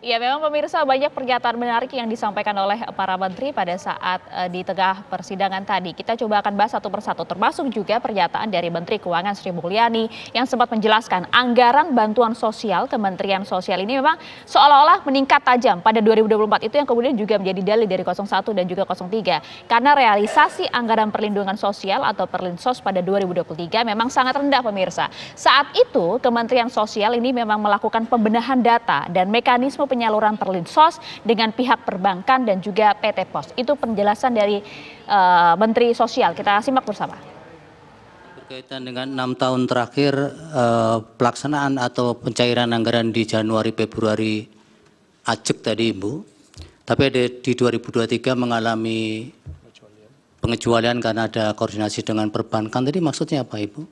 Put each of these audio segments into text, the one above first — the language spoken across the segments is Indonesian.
Ya, memang pemirsa banyak pernyataan menarik yang disampaikan oleh para menteri pada saat di tengah persidangan tadi. Kita coba akan bahas satu persatu, termasuk juga pernyataan dari Menteri Keuangan Sri Mulyani yang sempat menjelaskan anggaran bantuan sosial Kementerian Sosial ini memang seolah-olah meningkat tajam pada 2024. Itu yang kemudian juga menjadi dalil dari 01 dan juga 03. Karena realisasi anggaran perlindungan sosial atau Perlinsos pada 2023 memang sangat rendah pemirsa. Saat itu Kementerian Sosial ini memang melakukan pembenahan data dan mekanisme penyaluran Perlinsos dengan pihak perbankan dan juga PT Pos. Itu penjelasan dari Menteri Sosial. Kita simak bersama. Berkaitan dengan 6 tahun terakhir pelaksanaan atau pencairan anggaran di Januari Februari acek tadi Ibu. Tapi ada di 2023 mengalami pengecualian karena ada koordinasi dengan perbankan. Tadi maksudnya apa Ibu?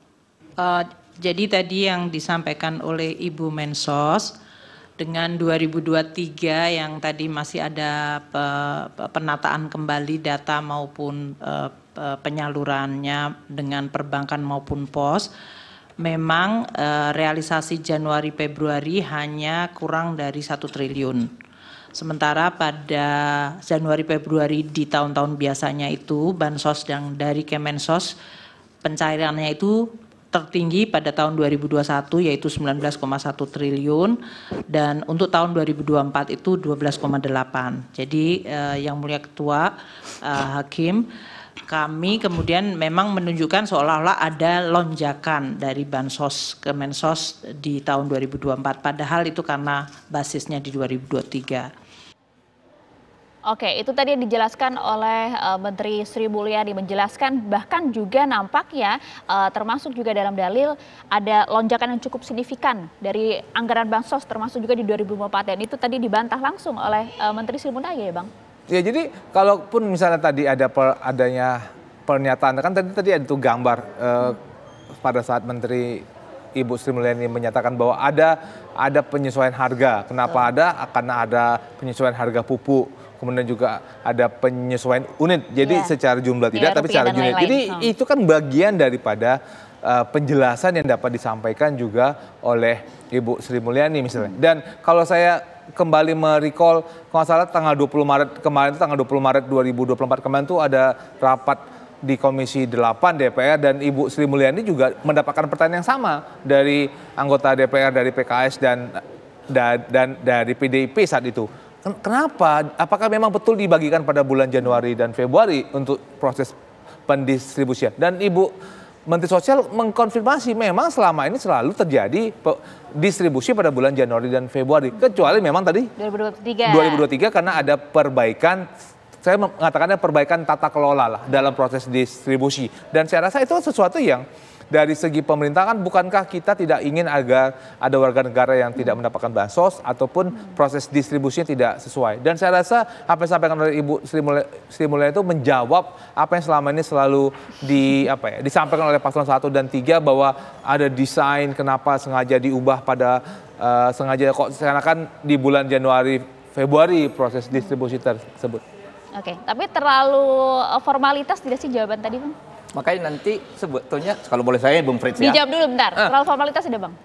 Jadi tadi yang disampaikan oleh Ibu Mensos dengan 2023 yang tadi masih ada penataan kembali data maupun penyalurannya dengan perbankan maupun pos, memang realisasi Januari Februari hanya kurang dari 1 triliun. Sementara pada Januari Februari di tahun-tahun biasanya itu bansos yang dari Kemensos pencairannya itu tertinggi pada tahun 2021 yaitu 19,1 triliun dan untuk tahun 2024 itu 12,8. Jadi yang mulia Ketua Hakim, kami kemudian memang menunjukkan seolah-olah ada lonjakan dari bansos Kemensos di tahun 2024 padahal itu karena basisnya di 2023. Oke, itu tadi yang dijelaskan oleh Menteri Sri Mulyani, menjelaskan bahkan juga nampaknya termasuk juga dalam dalil ada lonjakan yang cukup signifikan dari anggaran bansos termasuk juga di 2024 dan itu tadi dibantah langsung oleh Menteri Sri Mulyani ya Bang? Ya jadi kalaupun misalnya tadi ada adanya pernyataan kan tadi ada tuh gambar pada saat Menteri Ibu Sri Mulyani menyatakan bahwa ada penyesuaian harga. Kenapa ada? Karena ada penyesuaian harga pupuk. Kemudian juga ada penyesuaian unit, jadi secara jumlah tidak, tapi secara unit. Jadi itu kan bagian daripada penjelasan yang dapat disampaikan juga oleh Ibu Sri Mulyani misalnya. Dan kalau saya kembali merecall, kalau salah tanggal 20 Maret kemarin, tanggal 20 Maret 2024 kemarin itu ada rapat di Komisi 8 DPR dan Ibu Sri Mulyani juga mendapatkan pertanyaan yang sama dari anggota DPR dari PKS dan dari PDIP saat itu. Kenapa? Apakah memang betul dibagikan pada bulan Januari dan Februari untuk proses pendistribusian? Dan Ibu Menteri Sosial mengkonfirmasi memang selama ini selalu terjadi distribusi pada bulan Januari dan Februari. Kecuali memang tadi 2023 karena ada perbaikan, saya mengatakannya perbaikan tata kelola lah dalam proses distribusi. Dan saya rasa itu sesuatu yang dari segi pemerintah kan bukankah kita tidak ingin agar ada warga negara yang tidak mendapatkan bansos ataupun proses distribusinya tidak sesuai. Dan saya rasa apa yang disampaikan oleh Ibu Sri Mulyani itu menjawab apa yang selama ini selalu disampaikan oleh paslon 1 dan 3 bahwa ada desain kenapa sengaja diubah pada sengaja kok seakan di bulan Januari Februari proses distribusi tersebut. Oke, tapi terlalu formalitas tidak sih jawaban tadi Bang? Makanya nanti sebetulnya kalau boleh saya Bung Frits ya. Dijawab dulu bentar, terlalu formalitas tidak Bang?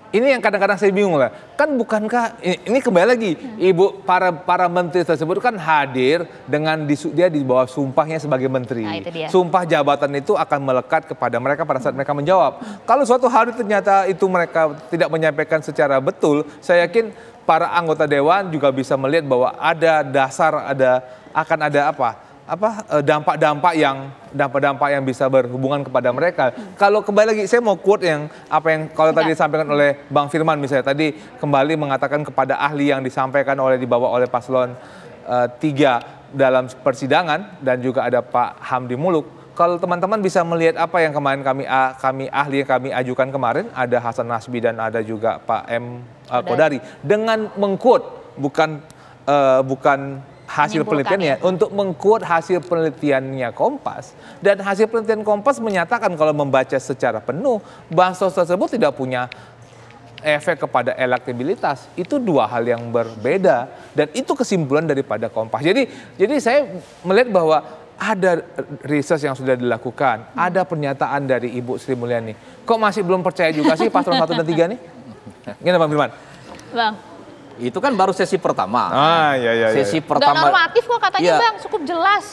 Ini yang kadang-kadang saya bingung lah. Kan bukankah ini kembali lagi Ibu para menteri tersebut kan hadir dengan dia di bawah sumpahnya sebagai menteri. Nah, itu dia. Sumpah jabatan itu akan melekat kepada mereka pada saat mereka menjawab. Kalau suatu hari ternyata itu mereka tidak menyampaikan secara betul, saya yakin para anggota dewan juga bisa melihat bahwa ada dasar akan ada dampak-dampak yang bisa berhubungan kepada mereka. Kalau kembali lagi saya mau quote kalau tadi disampaikan oleh Bang Firman misalnya tadi kembali mengatakan kepada ahli yang disampaikan dibawa oleh paslon 3 dalam persidangan dan juga ada Pak Hamdi Muluk. Kalau teman-teman bisa melihat apa yang kemarin kami ahli yang kami ajukan kemarin ada Hasan Nasbi dan ada juga Pak M Kodari dengan mengquote bukan hasil penelitiannya untuk mengquote hasil penelitiannya Kompas dan hasil penelitian Kompas menyatakan kalau membaca secara penuh bansos tersebut tidak punya efek kepada elektabilitas. Itu dua hal yang berbeda dan itu kesimpulan daripada Kompas. Jadi saya melihat bahwa ada riset yang sudah dilakukan, ada pernyataan dari Ibu Sri Mulyani. Kok masih belum percaya juga sih paslon 1 dan 3 nih? Gimana Bang Firman? Bang. itu kan baru sesi pertama. Sesi Nggak pertama. normatif kok katanya Iya. Bang, cukup jelas.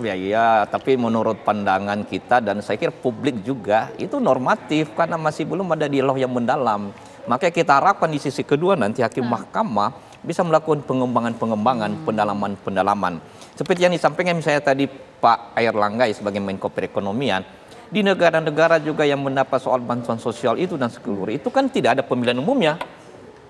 Ya iya, tapi menurut pandangan kita dan saya kira publik juga itu normatif karena masih belum ada dialog yang mendalam. Makanya kita harapkan di sisi kedua nanti hakim mahkamah bisa melakukan pengembangan, pendalaman. Seperti yang disampaikan misalnya tadi Pak Airlangga sebagai Menko Perekonomian, di negara-negara juga yang mendapat soal bantuan sosial itu dan sekeluru itu kan tidak ada pemilihan umumnya.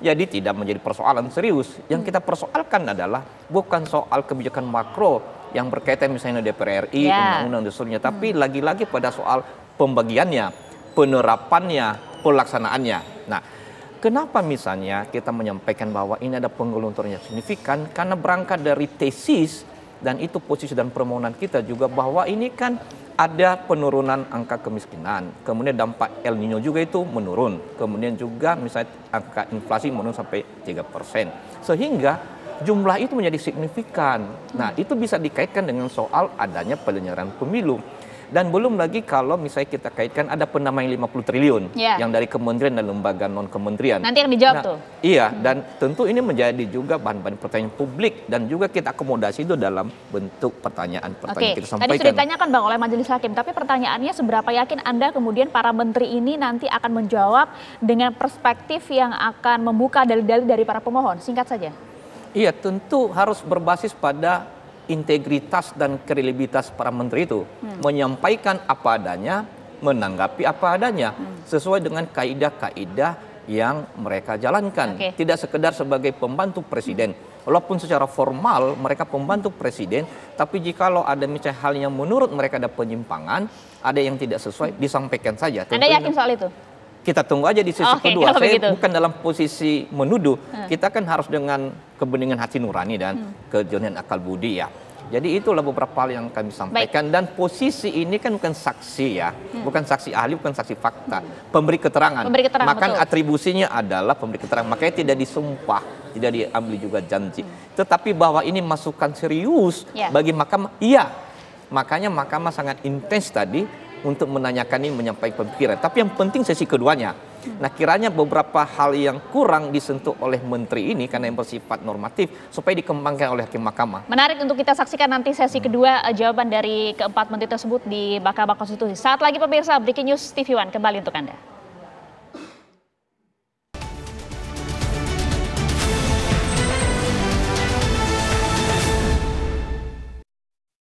Jadi tidak menjadi persoalan serius. Yang kita persoalkan adalah bukan soal kebijakan makro yang berkaitan misalnya DPR RI, undang-undang dan seterusnya, tapi lagi-lagi pada soal pembagiannya, penerapannya, pelaksanaannya. Nah, kenapa misalnya kita menyampaikan bahwa ini ada penggelontoran yang signifikan? Karena berangkat dari tesis dan itu posisi dan permohonan kita juga bahwa ini kan ada penurunan angka kemiskinan, kemudian dampak El Nino juga itu menurun, kemudian juga misalnya angka inflasi menurun sampai 3%, sehingga jumlah itu menjadi signifikan. Nah, itu bisa dikaitkan dengan soal adanya penyelenggaraan pemilu. Dan belum lagi kalau misalnya kita kaitkan ada pendamaian 50 triliun yang dari kementerian dan lembaga non-kementerian. Nanti yang dijawab tuh. Iya, dan tentu ini menjadi juga bahan-bahan pertanyaan publik dan juga kita akomodasi itu dalam bentuk pertanyaan-pertanyaan kita sampaikan. Tadi sudah ditanyakan Bang oleh majelis hakim, tapi pertanyaannya seberapa yakin Anda kemudian para menteri ini nanti akan menjawab dengan perspektif yang akan membuka dalil-dalil dari para pemohon? Singkat saja. Iya, tentu harus berbasis pada integritas dan kredibilitas para menteri itu. Menyampaikan apa adanya, menanggapi apa adanya, sesuai dengan kaidah-kaidah yang mereka jalankan. Tidak sekedar sebagai pembantu presiden. Walaupun secara formal mereka pembantu presiden, tapi jikalau ada misalnya hal yang menurut mereka ada penyimpangan, ada yang tidak sesuai, disampaikan saja. Anda yakin soal itu? Kita tunggu aja di sesi kedua. Saya begitu. bukan dalam posisi menuduh. Kita kan harus dengan kebeningan hati nurani dan kejernihan akal budi ya. Jadi itulah beberapa hal yang kami sampaikan. Dan posisi ini kan bukan saksi ya. Bukan saksi ahli, bukan saksi fakta. Pemberi keterangan. Maka atribusinya adalah pemberi keterangan. Makanya tidak disumpah, tidak diambil juga janji. Tetapi bahwa ini masukan serius bagi mahkamah, iya. Makanya mahkamah sangat intens tadi untuk menanyakan ini, menyampaikan pemikiran. Tapi yang penting sesi keduanya. Nah, kiranya beberapa hal yang kurang disentuh oleh menteri ini karena yang bersifat normatif supaya dikembangkan oleh hakim mahkamah. Menarik untuk kita saksikan nanti sesi kedua jawaban dari keempat menteri tersebut di Mahkamah Konstitusi. Saat lagi pemirsa, Breaking News TV One kembali untuk Anda.